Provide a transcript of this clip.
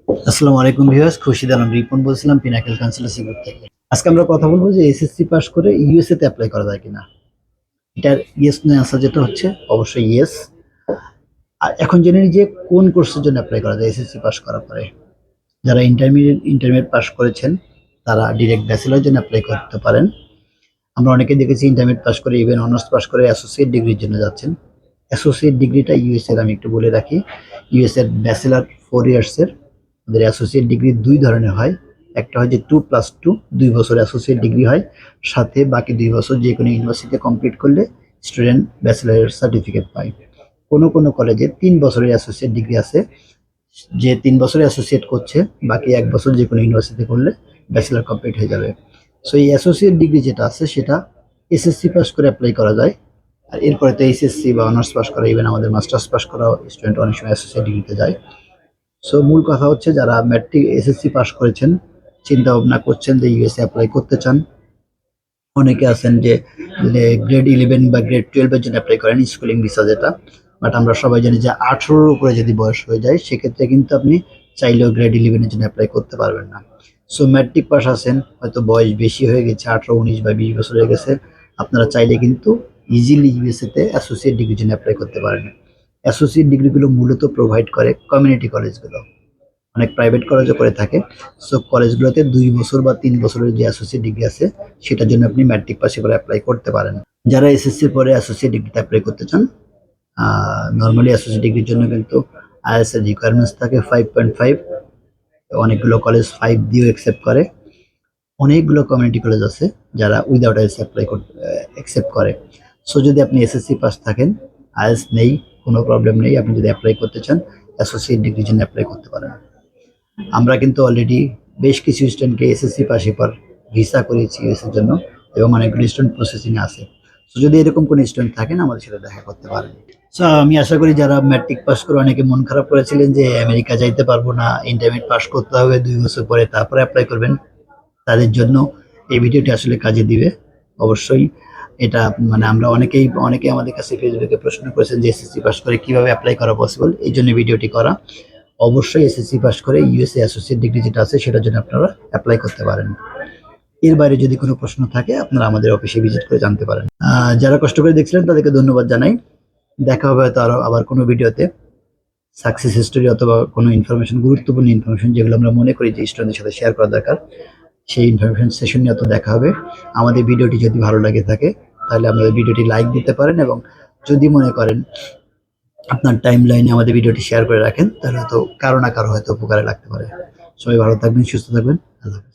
আসসালামু আলাইকুম ভিউয়ার্স, খুরশিদ আলম রিপন বলছিলাম পিনাকেল কাউন্সিলরশিপ গ্রুপ থেকে। আজকে আমরা কথা বলবো যে এসএসসি পাস করে ইউএসএ তে অ্যাপ্লাই করা যায় কিনা। এটার ইয়েস নো অ্যান্সার যেটা হচ্ছে অবশ্যই ইয়েস। আর এখন জেনে নিই যে কোন কোর্সের জন্য অ্যাপ্লাই করা যায় এসএসসি পাস করার পরে। যারা ইন্টারমিডিয়েট পাস করেছেন তারা ডিরেক্ট ব্যাচেলরের জন্য অ্যাপ্লাই করতে পারেন। আমরা অনেকে দেখেছি ইন্টারমিডিয়েট পাস করে ইভেন অনার্স পাস করে অ্যাসোসিয়েট ডিগ্রির জন্য যাচ্ছেন। অ্যাসোসিয়েট ডিগ্রিটা ইউএস এর আমি একটু বলে রাখি। ইউএস এর ব্যাচেলর 4 ইয়ার্স এর। আমাদের অ্যাসোসিয়েট ডিগ্রি 2 ধরনের হয়। একটা হয় যে 2+2, 2 বছর অ্যাসোসিয়েট ডিগ্রি হয়। সাথে বাকি 2 বছর যেকোনো ইউনিভার্সিটিতে কমপ্লিট করলে স্টুডেন্ট ব্যাচেলরের সার্টিফিকেট পায়। কোনো কলেজে 3 বছরের অ্যাসোসিয়েট ডিগ্রি আছে। যে 3 বছরে অ্যাসোসিয়েট করছে, বাকি 1 বছর যেকোনো ইউনিভার্সিটিতে করলে ব্যাচেলর কমপ্লিট হয়ে যাবে। সো এই অ্যাসোসিয়েট ডিগ্রি যেটা আছে সেটা এসএসসি পাস করে অ্যাপ্লাই করা যায়। আর এরপরে তো এইচএসসি বা অনার্স পাস করা, ইভেন আমাদের মাস্টার্স পাস করা স্টুডেন্ট অনেক সময় অ্যাসোসিয়েট ডিগ্রিতে যায়। সো মূল কথা হচ্ছে যারা ম্যাট্রিক এসএসসি পাস করেছেন, চিন্তা ভাবনা করছেন যে ইউএসএ অ্যাপ্লাই করতে চান। অনেকে আছেন যে গ্রেড 11 বা গ্রেড 12 এর জন্য অ্যাপ্লাই করেন, স্কুলিং ভিসা যেটা। বাট আমরা সবাই জানি যে 18-র উপরে যদি বয়স হয়ে যায় সেক্ষেত্রে কিন্তু আপনি চাইলেও গ্রেড 11 এর জন্য অ্যাপ্লাই করতে পারবেন না। সো ম্যাট্রিক পাস আছেন, হয়তো বয়স বেশি হয়ে গেছে, 18, 19 বা 20 বছর হয়ে গেছে, আপনারা চাইলে কিন্তু ইজিলি ইউএসএ তে অ্যাসোসিয়েট ডিগ্রির জন্য অ্যাপ্লাই করতে পারেন। অ্যাসোসিয়েট ডিগ্রিগুলো মূলত প্রোভাইড করে কমিউনিটি কলেজগুলো, অনেক প্রাইভেট কলেজও করে থাকে। সো কলেজগুলোতে 2 বছর বা 3 বছরের যে অ্যাসোসিয়েট ডিগ্রি আছে সেটার জন্য আপনি ম্যাট্রিক পাশে করে অ্যাপ্লাই করতে পারেন। যারা এসএসসির পরে অ্যাসোসিয়েট ডিগ্রিতে অ্যাপ্লাই করতে চান, নর্মালি অ্যাসোসিয়েট ডিগ্রির জন্য কিন্তু আইএলটিএস এর রিকোয়ারমেন্টস থাকে 5.5। অনেকগুলো কলেজ 5 দিয়েও অ্যাকসেপ্ট করে। অনেকগুলো কমিউনিটি কলেজ আছে যারা উইদাউট আইএলটিএস অ্যাপ্লাই করতে অ্যাকসেপ্ট করে। সো যদি আপনি এসএসসি পাস থাকেন, আইএলটিএস নেই, কোনো প্রবলেম নেই, আপনি যদি অ্যাপ্লাই করতে চান অ্যাসোসিয়েট ডিগ্রির জন্য অ্যাপ্লাই করতে পারেন। আমরা কিন্তু অলরেডি বেশ কিছু স্টুডেন্টকে এসএসসি পাশে পর ভিসা করিয়েছি ইউএস এর জন্য, এবং অনেকগুলো স্টুডেন্ট প্রসেসিং আছে। তো যদি এরকম কোনো স্টুডেন্ট থাকেন আমাদের সাথে দেখা করতে পারেন। সো আমি আশা করি যারা ম্যাট্রিক পাস করে অনেকে মন খারাপ করেছিলেন যে আমেরিকা যাইতে পারবো না, ইন্টারমিডিয়েট পাস করতে হবে 2 বছর পরে তারপরে অ্যাপ্লাই করবেন, তাদের জন্য এই ভিডিওটি আসলে কাজে দিবে অবশ্যই। এটা মানে আমরা অনেকেই আমাদের কাছে ফেসবুকে প্রশ্ন করেছেন যে এসএসসি পাস করে কিভাবে অ্যাপ্লাই করা পসিবল, এই জন্য ভিডিওটি করা। অবশ্যই এসএসসি পাস করে ইউএসএ অ্যাসোসিয়েট ডিগ্রি যেটা আছে সেটার জন্য আপনারা অ্যাপ্লাই করতে পারেন। এর বাইরে যদি কোনো প্রশ্ন থাকে আপনারা আমাদের অফিসে ভিজিট করে জানতে পারেন। যারা কষ্ট করে দেখছিলেন তাদেরকে ধন্যবাদ জানাই। দেখা হবে হয়তো আবার কোনো ভিডিওতে সাকসেস হিস্টোরি অথবা কোনো ইনফরমেশন, গুরুত্বপূর্ণ ইনফরমেশন যেগুলো আমরা মনে করি যে স্টুডেন্টদের সাথে শেয়ার করা দরকার, সেই ইনফরমেশন সেশন নিয়ে তো দেখা হবে। আমাদের ভিডিওটি যদি ভালো লাগে থাকে তাহলে আমাদের ভিডিওটি লাইক দিতে পারেন, এবং যদি মনে করেন আপনার টাইম লাইনে আমাদের ভিডিওটি শেয়ার করে রাখেন তাহলে হয়তো কারো না কারো হয়তো উপকারে লাগতে পারে। সবাই ভালো থাকবেন, সুস্থ থাকবেন। আল্লাহ হাফেজ।